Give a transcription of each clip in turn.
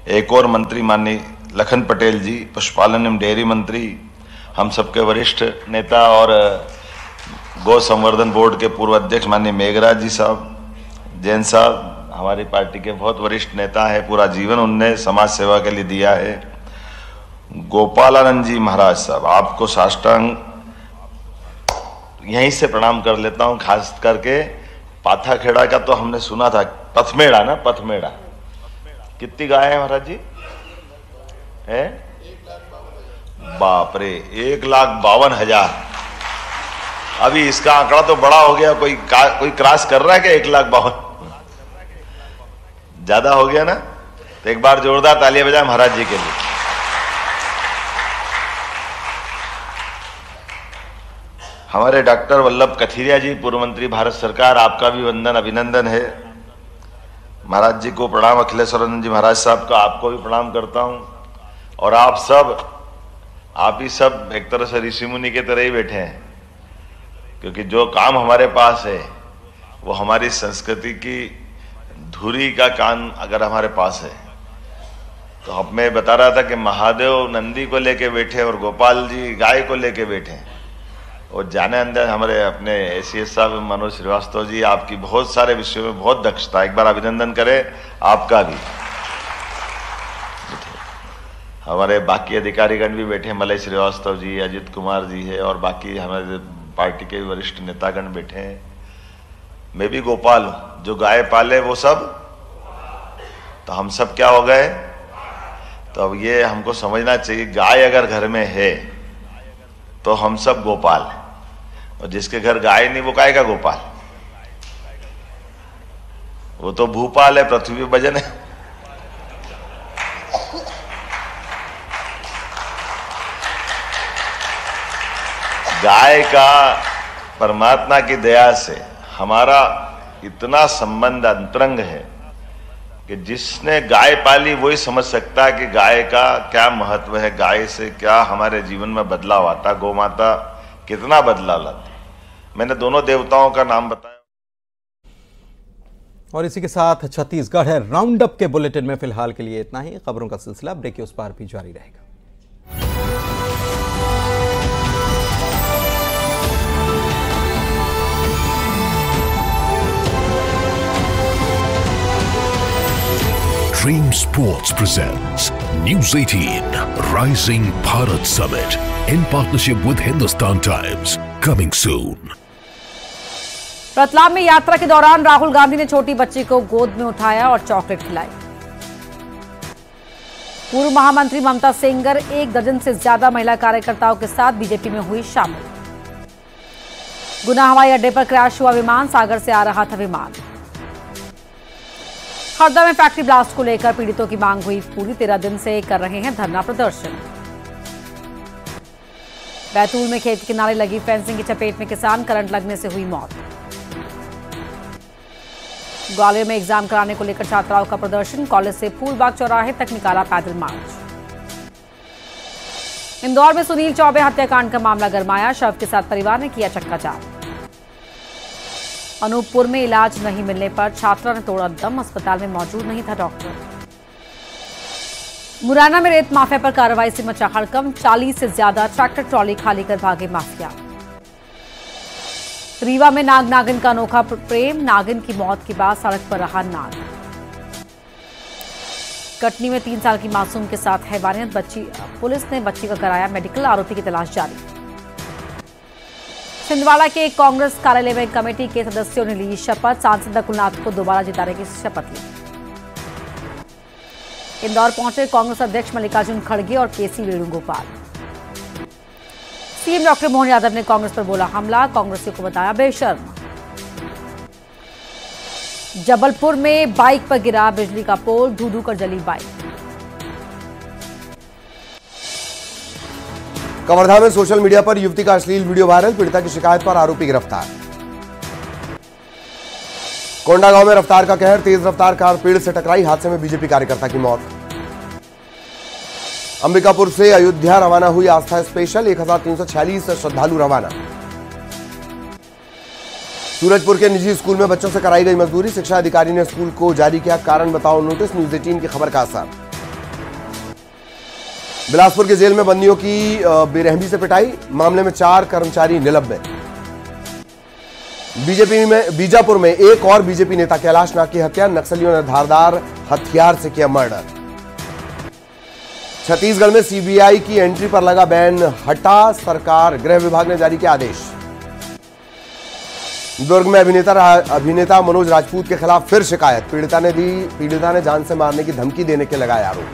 एक और मंत्री माननीय लखन पटेल जी, पशुपालन एवं डेयरी मंत्री, हम सबके वरिष्ठ नेता और गौ संवर्धन बोर्ड के पूर्व अध्यक्ष माननीय मेघराज जी साहब, जैन साहब हमारी पार्टी के बहुत वरिष्ठ नेता है, पूरा जीवन उनने समाज सेवा के लिए दिया है। गोपालानंद जी महाराज साहब, आपको साष्टांग यहीं से प्रणाम कर लेता हूं। खास करके पाथाखेड़ा का तो हमने सुना था, पथमेड़ा ना, पथमेड़ा कितनी गाय है महाराज जी? है बाप रे, 1,52,000। अभी इसका आंकड़ा तो बड़ा हो गया, कोई क्रॉस कर रहा है क्या? 1,52,000 ज्यादा हो गया ना? तो एक बार जोरदार तालियां बजाएं महाराज जी के लिए। हमारे डॉक्टर वल्लभ कथीरिया जी, पूर्व मंत्री भारत सरकार, आपका भी वंदन अभिनंदन है। महाराज जी को प्रणाम, अखिलेश्वरानंद जी महाराज साहब का आपको भी प्रणाम करता हूं। और आप ही सब एक तरह से ऋषि मुनि के तरह ही बैठे हैं, क्योंकि जो काम हमारे पास है वो हमारी संस्कृति की धुरी का कान अगर हमारे पास है। तो अब मैं बता रहा था कि महादेव नंदी को लेके बैठे और गोपाल जी गाय को लेके बैठे, और जाने अंदर हमारे अपने एसीएस साहब मनोज श्रीवास्तव जी, आपकी बहुत सारे विषयों में बहुत दक्षता, एक बार अभिनंदन करें आपका भी। हमारे बाकी अधिकारीगण भी बैठे, मलय श्रीवास्तव जी, अजित कुमार जी है, और बाकी हमारे पार्टी के वरिष्ठ नेतागण बैठे हैं। मैं भी गोपाल हूं, जो गाय पाले वो सब, तो हम सब क्या हो गए? तो अब ये हमको समझना चाहिए, गाय अगर घर में है तो हम सब गोपाल हैं, और जिसके घर गाय नहीं वो काय का गोपाल? वो तो भूपाल है, पृथ्वी पे भजन है। गाय का परमात्मा की दया से हमारा इतना संबंध अंतरंग है कि जिसने गाय पाली वही समझ सकता है कि गाय का क्या महत्व है, गाय से क्या हमारे जीवन में बदलाव आता, गौ माता कितना बदलाव लाती। मैंने दोनों देवताओं का नाम बताया। और इसी के साथ छत्तीसगढ़ है राउंड अप के बुलेटिन में फिलहाल के लिए इतना ही। खबरों का सिलसिला ब्रेक के उस पार भी जारी रहेगा। Dream Sports presents News 18 Rising Bharat Summit in partnership with Hindustan Times, coming soon. Ratlam में यात्रा के दौरान राहुल गांधी ने छोटी बच्ची को गोद में उठाया और चॉकलेट खिलाई। पूर्व महामंत्री ममता सेंगर 1 दर्जन से ज्यादा महिला कार्यकर्ताओं के साथ बीजेपी में हुई शामिल। गुना हवाई अड्डे पर क्रैश हुआ विमान, सागर से आ रहा था विमान। हरदा में फैक्ट्री ब्लास्ट को लेकर पीड़ितों की मांग हुई पूरी, 13 दिन से कर रहे हैं धरना प्रदर्शन। बैतूल में खेत किनारे लगी फेंसिंग की चपेट में किसान, करंट लगने से हुई मौत। ग्वालियर में एग्जाम कराने को लेकर छात्राओं का प्रदर्शन, कॉलेज से फूलबाग चौराहे तक निकाला पैदल मार्च। इंदौर में सुनील चौबे हत्याकांड का मामला गरमाया, शव के साथ परिवार ने किया चक्काजाम। अनूपपुर में इलाज नहीं मिलने पर छात्रा ने तोड़ा दम, अस्पताल में मौजूद नहीं था डॉक्टर। मुरैना में रेत माफिया पर कार्रवाई से मचा हड़कंप, 40 से ज्यादा ट्रैक्टर ट्रॉली खाली कर भागे माफिया। रीवा में नाग नागिन का अनोखा प्रेम, नागिन की मौत के बाद सड़क पर रहा नाग। कटनी में 3 साल की मासूम के साथ हैवानियत, पुलिस ने बच्ची का कराया मेडिकल, आरोपी की तलाश जारी। छिंदवाड़ा के एक कांग्रेस कार्यालय में कमेटी के सदस्यों ने ली शपथ, सांसद नकुलनाथ को दोबारा जिताने की शपथ ली। इंदौर पहुंचे कांग्रेस अध्यक्ष मल्लिकार्जुन खड़गे और केसी वेणुगोपाल। सीएम डॉक्टर मोहन यादव ने कांग्रेस पर बोला हमला, कांग्रेसियों को बताया बेशर्म। जबलपुर में बाइक पर गिरा बिजली का पोल, धू-धू कर जली बाइक। कवर्धा में सोशल मीडिया पर युवती का अश्लील वीडियो वायरल, पीड़िता की शिकायत पर आरोपी गिरफ्तार। कोंडागांव में रफ्तार का कहर, तेज रफ्तार कार पेड़ से टकराई, हादसे में बीजेपी कार्यकर्ता की मौत। अंबिकापुर से अयोध्या रवाना हुई आस्था स्पेशल, 1346 श्रद्धालु रवाना। सूरजपुर के निजी स्कूल में बच्चों से कराई गई मजदूरी, शिक्षा अधिकारी ने स्कूल को जारी किया कारण बताओ नोटिस, न्यूज 18 की खबर का असर। बिलासपुर के जेल में बंदियों की बेरहमी से पिटाई, मामले में 4 कर्मचारी निलंबित। बीजापुर में एक और बीजेपी नेता कैलाश नाग की हत्या, नक्सलियों ने धारदार हथियार से किया मर्डर। छत्तीसगढ़ में सीबीआई की एंट्री पर लगा बैन हटा सरकार, गृह विभाग ने जारी किया आदेश। दुर्ग में अभिनेता मनोज राजपूत के खिलाफ फिर शिकायत, पीड़िता ने जान से मारने की धमकी देने के लगाए आरोप।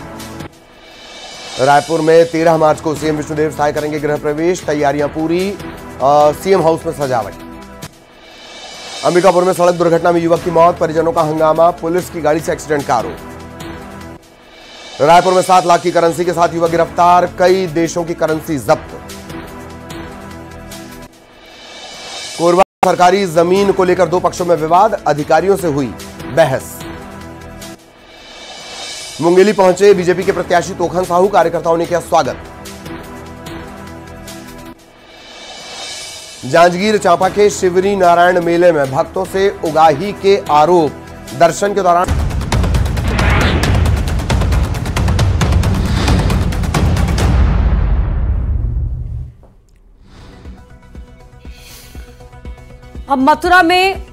रायपुर में 13 मार्च को सीएम विष्णुदेव साय करेंगे गृह प्रवेश, तैयारियां पूरी, सीएम हाउस में सजावट। अंबिकापुर में सड़क दुर्घटना में युवक की मौत, परिजनों का हंगामा, पुलिस की गाड़ी से एक्सीडेंट का आरोप। रायपुर में 7 लाख की करेंसी के साथ युवक गिरफ्तार, कई देशों की करेंसी जब्त। कोरबा सरकारी जमीन को लेकर 2 पक्षों में विवाद, अधिकारियों से हुई बहस। मुंगेली पहुंचे बीजेपी के प्रत्याशी तोखन साहू, कार्यकर्ताओं ने किया स्वागत। जांजगीर चांपा के शिवरी नारायण मेले में भक्तों से उगाही के आरोप, दर्शन के दौरान अब मथुरा में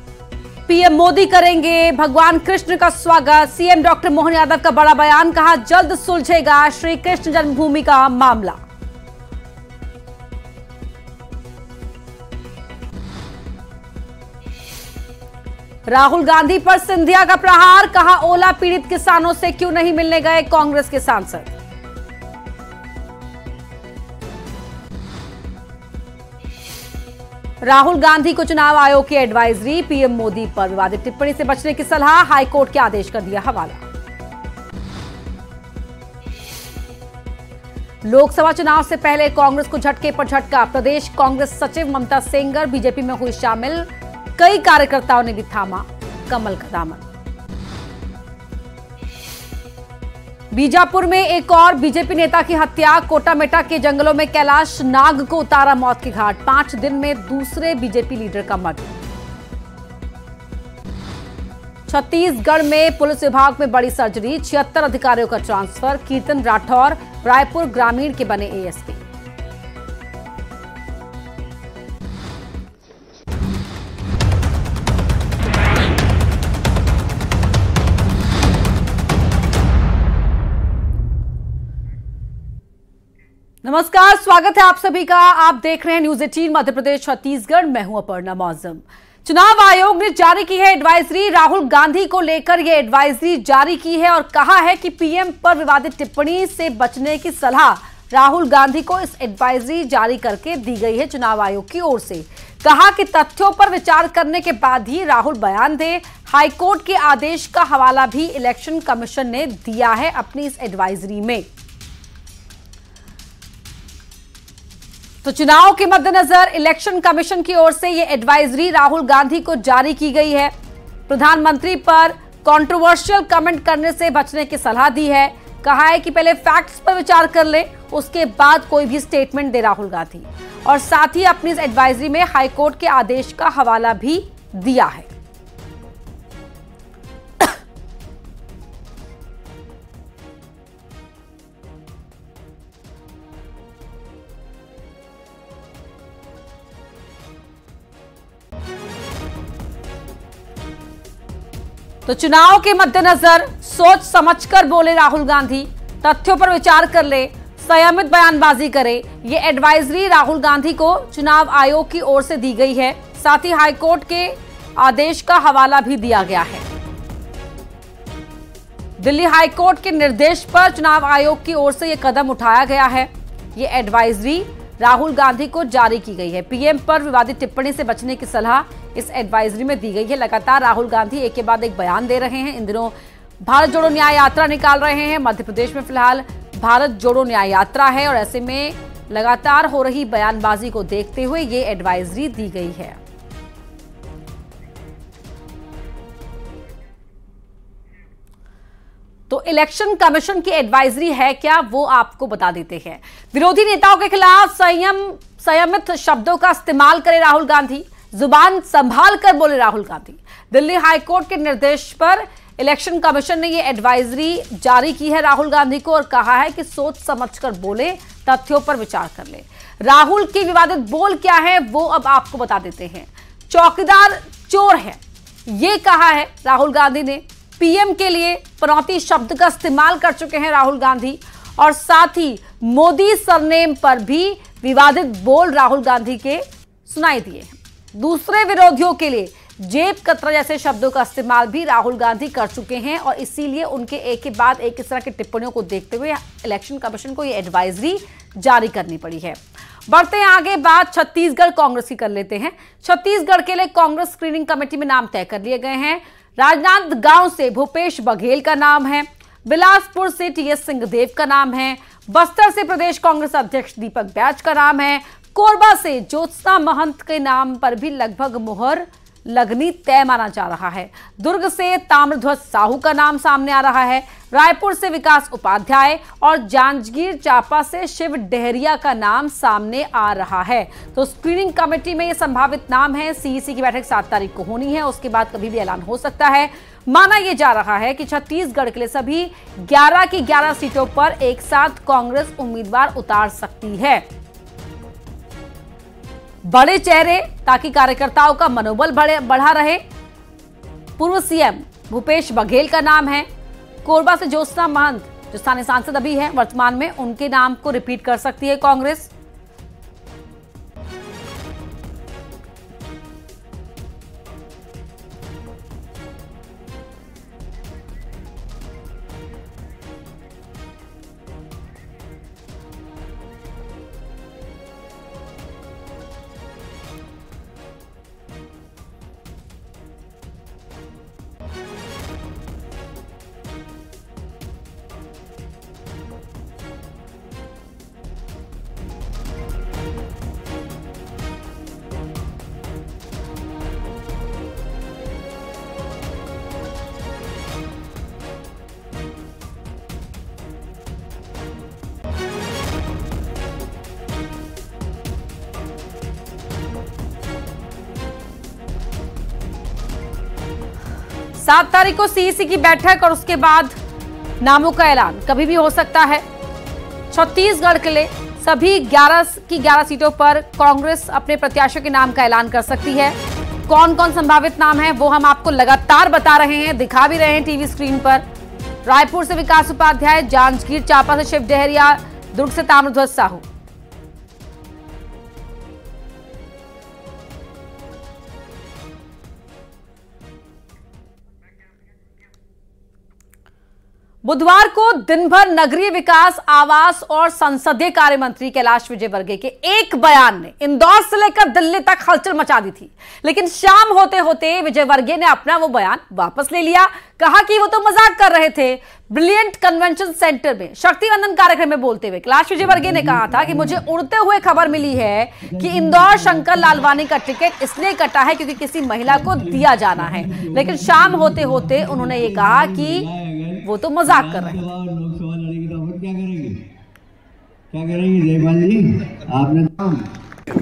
पीएम मोदी करेंगे भगवान कृष्ण का स्वागत, सीएम डॉक्टर मोहन यादव का बड़ा बयान, कहा जल्द सुलझेगा श्री कृष्ण जन्मभूमि का मामला। राहुल गांधी पर सिंधिया का प्रहार, कहा ओला पीड़ित किसानों से क्यों नहीं मिलने गए कांग्रेस के सांसद। राहुल गांधी को चुनाव आयोग की एडवाइजरी, पीएम मोदी पर विवादित टिप्पणी से बचने की सलाह, हाईकोर्ट के आदेश का दिया हवाला। लोकसभा चुनाव से पहले कांग्रेस को झटके पर झटका, प्रदेश कांग्रेस सचिव ममता सेंगर बीजेपी में हुई शामिल, कई कार्यकर्ताओं ने भी थामा कमल का दामन। बीजापुर में एक और बीजेपी नेता की हत्या, कोटामेटा के जंगलों में कैलाश नाग को उतारा मौत के घाट, 5 दिन में दूसरे बीजेपी लीडर का मर्डर। छत्तीसगढ़ में पुलिस विभाग में बड़ी सर्जरी, 76 अधिकारियों का ट्रांसफर, कीर्तन राठौर रायपुर ग्रामीण के बने एएसपी। नमस्कार, स्वागत है आप सभी का। आप देख रहे हैं न्यूज 18 मध्य प्रदेश छत्तीसगढ़। मैं हूं अपर्णा मौजम। चुनाव आयोग ने जारी की है एडवाइजरी, राहुल गांधी को लेकर यह एडवाइजरी जारी की है और कहा है कि पीएम पर विवादित टिप्पणी से बचने की सलाह राहुल गांधी को इस एडवाइजरी जारी करके दी गई है चुनाव आयोग की ओर से। कहा कि तथ्यों पर विचार करने के बाद ही राहुल बयान दे। हाईकोर्ट के आदेश का हवाला भी इलेक्शन कमीशन ने दिया है अपनी इस एडवाइजरी में। तो चुनाव के मद्देनजर इलेक्शन कमीशन की ओर से यह एडवाइजरी राहुल गांधी को जारी की गई है। प्रधानमंत्री पर कंट्रोवर्शियल कमेंट करने से बचने की सलाह दी है। कहा है कि पहले फैक्ट्स पर विचार कर ले, उसके बाद कोई भी स्टेटमेंट दे राहुल गांधी। और साथ ही अपनी इस एडवाइजरी में हाईकोर्ट के आदेश का हवाला भी दिया है। तो चुनाव के मद्देनजर सोच समझकर बोले राहुल गांधी, तथ्यों पर विचार कर ले, संयमित बयानबाजी करे। ये एडवाइजरी राहुल गांधी को चुनाव आयोग की ओर से दी गई है। साथ ही हाईकोर्ट के आदेश का हवाला भी दिया गया है। दिल्ली हाईकोर्ट के निर्देश पर चुनाव आयोग की ओर से यह कदम उठाया गया है। ये एडवाइजरी राहुल गांधी को जारी की गई है। पीएम पर विवादित टिप्पणी से बचने की सलाह इस एडवाइजरी में दी गई है। लगातार राहुल गांधी एक के बाद एक बयान दे रहे हैं। इन दिनों भारत जोड़ो न्याय यात्रा निकाल रहे हैं। मध्य प्रदेश में फिलहाल भारत जोड़ो न्याय यात्रा है और ऐसे में लगातार हो रही बयानबाजी को देखते हुए ये एडवाइजरी दी गई है। तो इलेक्शन कमीशन की एडवाइजरी है क्या, वो आपको बता देते हैं। विरोधी नेताओं के खिलाफ संयमित शब्दों का इस्तेमाल करे राहुल गांधी, जुबान संभाल कर बोले राहुल गांधी। दिल्ली हाईकोर्ट के निर्देश पर इलेक्शन कमीशन ने ये एडवाइजरी जारी की है राहुल गांधी को और कहा है कि सोच समझकर बोले, तथ्यों पर विचार कर ले। राहुल की विवादित बोल क्या है वो अब आपको बता देते हैं। चौकीदार चोर है, ये कहा है राहुल गांधी ने। पीएम के लिए पनौती शब्द का इस्तेमाल कर चुके हैं राहुल गांधी और साथ ही मोदी सरनेम पर भी विवादित बोल राहुल गांधी के सुनाई दिए हैं। दूसरे विरोधियों के लिए जेब कतरा जैसे शब्दों का इस्तेमाल भी राहुल गांधी कर चुके हैं और इसीलिए उनके एक के बाद एक इस तरह की टिप्पणियों को देखते हुए इलेक्शन कमीशन को यह एडवाइजरी जारी करनी पड़ी है। बढ़ते हैं आगे, बात छत्तीसगढ़ कांग्रेस की कर लेते हैं। छत्तीसगढ़ के लिए कांग्रेस स्क्रीनिंग कमेटी में नाम तय कर लिए गए हैं। राजनांदगांव से भूपेश बघेल का नाम है, बिलासपुर से टीएस सिंहदेव का नाम है, बस्तर से प्रदेश कांग्रेस अध्यक्ष दीपक बैज का नाम है, कोरबा से ज्योत्सना महंत के नाम पर भी लगभग मुहर लगनी तय माना जा रहा है। दुर्ग से ताम्रध्वज साहू का नाम सामने आ रहा है, रायपुर से विकास उपाध्याय और जांजगीर चांपा से शिव डहरिया का नाम सामने आ रहा है। तो स्क्रीनिंग कमेटी में ये संभावित नाम है। सीईसी की बैठक 7 तारीख को होनी है, उसके बाद कभी भी ऐलान हो सकता है। माना यह जा रहा है कि छत्तीसगढ़ के लिए सभी 11 की 11 सीटों पर एक साथ कांग्रेस उम्मीदवार उतार सकती है। बड़े चेहरे ताकि कार्यकर्ताओं का मनोबल बढ़ा रहे। पूर्व सीएम भूपेश बघेल का नाम है। कोरबा से ज्योत्सना महंत जो स्थानीय सांसद अभी है वर्तमान में, उनके नाम को रिपीट कर सकती है कांग्रेस। सात तारीख को सीईसी की बैठक और उसके बाद नामों का ऐलान कभी भी हो सकता है। छत्तीसगढ़ के लिए सभी 11 की 11 सीटों पर कांग्रेस अपने प्रत्याशियों के नाम का ऐलान कर सकती है। कौन कौन संभावित नाम है वो हम आपको लगातार बता रहे हैं, दिखा भी रहे हैं टीवी स्क्रीन पर। रायपुर से विकास उपाध्याय, जांजगीर चांपा से शिव डहरिया, दुर्ग से ताम्रध्वज साहू। बुधवार को दिन भर नगरीय विकास, आवास और संसदीय कार्य मंत्री कैलाश विजयवर्गीय के एक बयान ने इंदौर से लेकर दिल्ली तक हलचल मचा दी थी, लेकिन शाम होते होते विजयवर्गीय ने अपना वो बयान वापस ले लिया। कहा कि वो तो मजाक कर रहे थे। ब्रिलियंट कन्वेंशन सेंटर में शक्तिवंदन कार्यक्रम में बोलते हुए कैलाश विजयवर्गीय ने कहा था कि मुझे उड़ते हुए खबर मिली है कि इंदौर शंकर लालवानी का टिकट इसलिए कटा है क्योंकि किसी महिला को दिया जाना है, लेकिन शाम होते होते उन्होंने ये कहा कि वो तो मजाक कर रहे हैं। लोकसभा लड़ेगी तो फिर क्या करेंगे जयपाल जी? आपने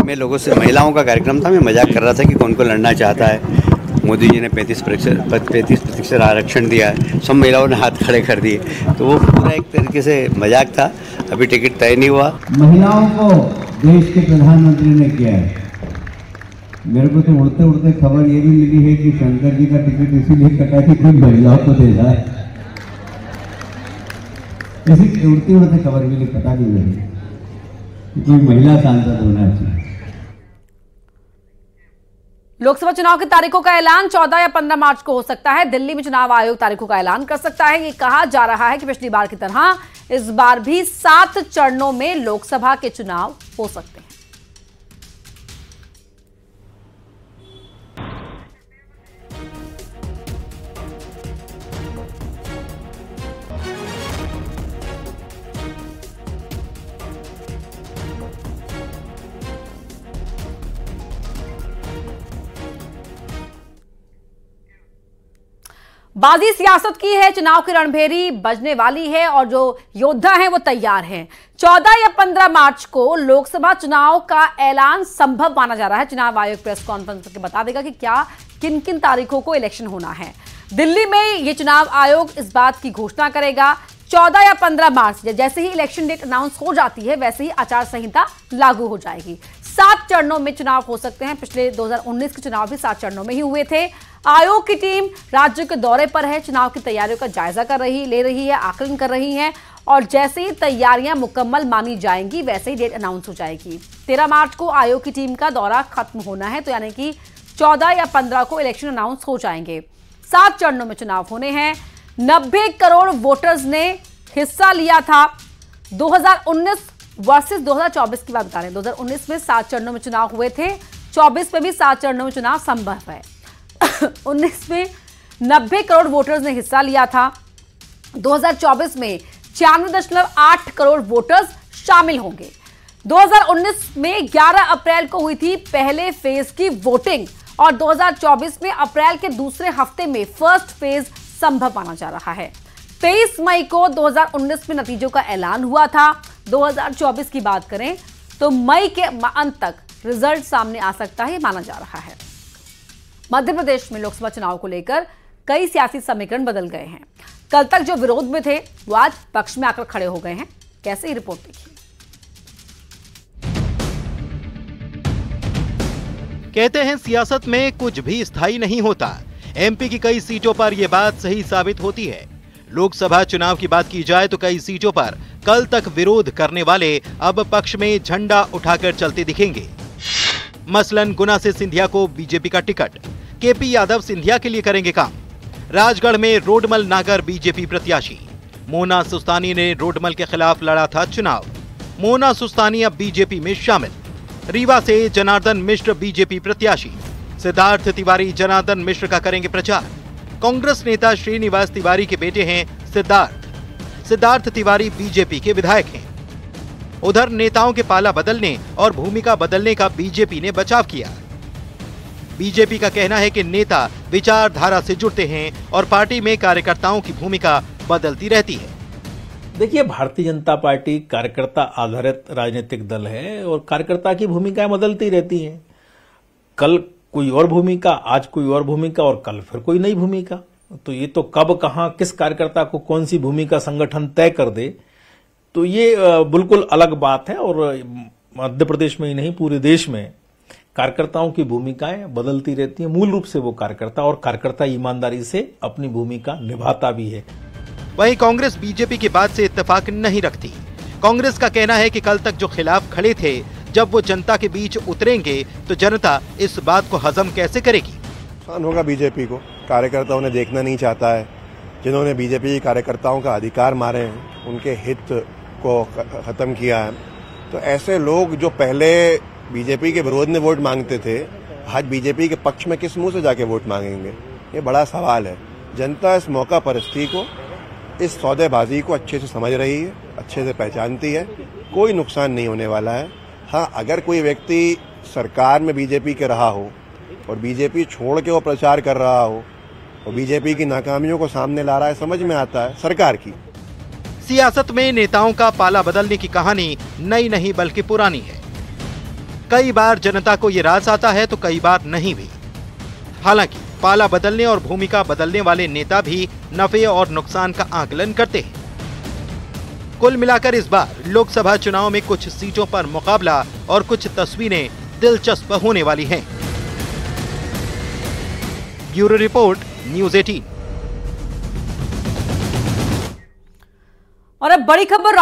मैं लोगों से, महिलाओं का कार्यक्रम था, मैं मजाक कर रहा था कि कौन को लड़ना चाहता है। मोदी जी ने 35% आरक्षण दिया है, सब महिलाओं ने हाथ खड़े कर दिए, तो वो पूरा एक तरीके से मजाक था। अभी टिकट तय नहीं हुआ। महिलाओं को देश के प्रधानमंत्री ने किया है। मेरे को तो उड़ते उड़ते खबर ये भी मिली है कि शंकर जी का टिकट इसीलिए कटा कि कोई महिलाओं को दे जाए। ऐसी उड़ती उड़ते खबर मिली, पता नहीं लगी कि कोई महिला सांसद होना चाहिए। लोकसभा चुनाव की तारीखों का ऐलान 14 या 15 मार्च को हो सकता है। दिल्ली में चुनाव आयोग तारीखों का ऐलान कर सकता है। ये कहा जा रहा है कि पिछली बार की तरह इस बार भी 7 चरणों में लोकसभा के चुनाव हो सकते हैं। बाजी सियासत की है, चुनाव की रणभेरी बजने वाली है और जो योद्धा हैं वो तैयार हैं। 14 या 15 मार्च को लोकसभा चुनाव का ऐलान संभव माना जा रहा है। चुनाव आयोग प्रेस कॉन्फ्रेंस करके बता देगा कि क्या किन किन तारीखों को इलेक्शन होना है। दिल्ली में ये चुनाव आयोग इस बात की घोषणा करेगा 14 या 15 मार्च। जैसे ही इलेक्शन डेट अनाउंस हो जाती है वैसे ही आचार संहिता लागू हो जाएगी। 7 चरणों में चुनाव हो सकते हैं। पिछले 2019 के चुनाव भी 7 चरणों में ही हुए थे। आयोग की टीम राज्य के दौरे पर है, चुनाव की तैयारियों का जायजा ले रही है, आकलन कर रही है और जैसे ही तैयारियां मुकम्मल मानी जाएंगी वैसे ही डेट अनाउंस हो जाएगी। 13 मार्च को आयोग की टीम का दौरा खत्म होना है, तो यानी कि 14 या 15 को इलेक्शन अनाउंस हो जाएंगे। 7 चरणों में चुनाव होने हैं। 90 करोड़ वोटर्स ने हिस्सा लिया था। 2019 वर्सेस 2024 की बात बता रहे हैं। 2019 में 7 चरणों में चुनाव हुए थे, 24 में भी 7 चरणों में चुनाव संभव है। 19 में 90 करोड़ वोटर्स ने हिस्सा लिया था। 2024 में 96.8 करोड़ वोटर्स शामिल होंगे। 2019 में 11 अप्रैल को हुई थी पहले फेज की वोटिंग और 2024 में अप्रैल के दूसरे हफ्ते में फर्स्ट फेज संभव माना जा रहा है। 23 मई को 2019 में नतीजों का ऐलान हुआ था। 2024 की बात करें तो मई के अंत तक रिजल्ट सामने आ सकता है, माना जा रहा है। मध्य प्रदेश में लोकसभा चुनाव को लेकर कई सियासी समीकरण बदल गए हैं। कल तक जो विरोध में थे वो आज पक्ष में आकर खड़े हो गए हैं। कैसे, ही रिपोर्ट देखिए। कहते हैं सियासत में कुछ भी स्थायी नहीं होता। एमपी की कई सीटों पर यह बात सही साबित होती है। लोकसभा चुनाव की बात की जाए तो कई सीटों पर कल तक विरोध करने वाले अब पक्ष में झंडा उठाकर चलते दिखेंगे। मसलन गुना से सिंधिया को बीजेपी का टिकट, केपी यादव सिंधिया के लिए करेंगे काम। राजगढ़ में रोडमल नागर बीजेपी प्रत्याशी, मोना सुस्तानी ने रोडमल के खिलाफ लड़ा था चुनाव। मोना सुस्तानी अब बीजेपी में शामिल। रीवा से जनार्दन मिश्र बीजेपी प्रत्याशी, सिद्धार्थ तिवारी जनार्दन मिश्र का करेंगे प्रचार। कांग्रेस नेता श्रीनिवास तिवारी के बेटे हैं सिद्धार्थ तिवारी बीजेपी के विधायक हैं। उधर नेताओं के पाला बदलने और भूमिका बदलने का बीजेपी ने बचाव किया। बीजेपी का कहना है कि नेता विचारधारा से जुड़ते हैं और पार्टी में कार्यकर्ताओं की भूमिका बदलती रहती है। देखिए, भारतीय जनता पार्टी कार्यकर्ता आधारित राजनीतिक दल है और कार्यकर्ता की भूमिकाएं बदलती रहती हैं। कल कोई और भूमिका, आज कोई और भूमिका और कल फिर कोई नई भूमिका। तो ये तो कब, कहां, किस कार्यकर्ता को कौन सी भूमिका संगठन तय कर दे, तो ये बिल्कुल अलग बात है। और मध्य प्रदेश में ही नहीं, पूरे देश में कार्यकर्ताओं की भूमिकाएं बदलती रहती हैं। मूल रूप से वो कार्यकर्ता ईमानदारी से अपनी भूमिका निभाता भी है। वहीं कांग्रेस बीजेपी की बात से इत्तेफाक नहीं रखती। कांग्रेस का कहना है कि कल तक जो खिलाफ खड़े थे, जब वो जनता के बीच उतरेंगे तो जनता इस बात को हजम कैसे करेगी। नुकसान होगा बीजेपी को, कार्यकर्ताओं ने देखना नहीं चाहता है। जिन्होंने बीजेपी कार्यकर्ताओं का अधिकार मारे हैं, उनके हित को खत्म किया है, तो ऐसे लोग जो पहले बीजेपी के विरोध में वोट मांगते थे, आज बीजेपी के पक्ष में किस मुंह से जाके वोट मांगेंगे, ये बड़ा सवाल है। जनता इस मौका परिस्थिति को, इस सौदेबाजी को अच्छे से समझ रही है, अच्छे से पहचानती है। कोई नुकसान नहीं होने वाला है। हाँ, अगर कोई व्यक्ति सरकार में बीजेपी के रहा हो और बीजेपी छोड़ के वो प्रचार कर रहा हो और बीजेपी की नाकामियों को सामने ला रहा है, समझ में आता है सरकार की। सियासत में नेताओं का पाला बदलने की कहानी नई नहीं बल्कि पुरानी है। कई बार जनता को ये रास आता है तो कई बार नहीं भी। हालांकि पाला बदलने और भूमिका बदलने वाले नेता भी नफे और नुकसान का आकलन करते हैं। कुल मिलाकर इस बार लोकसभा चुनाव में कुछ सीटों पर मुकाबला और कुछ तस्वीरें दिलचस्प होने वाली हैं। Bureau report, news 18। और अब बड़ी खबर।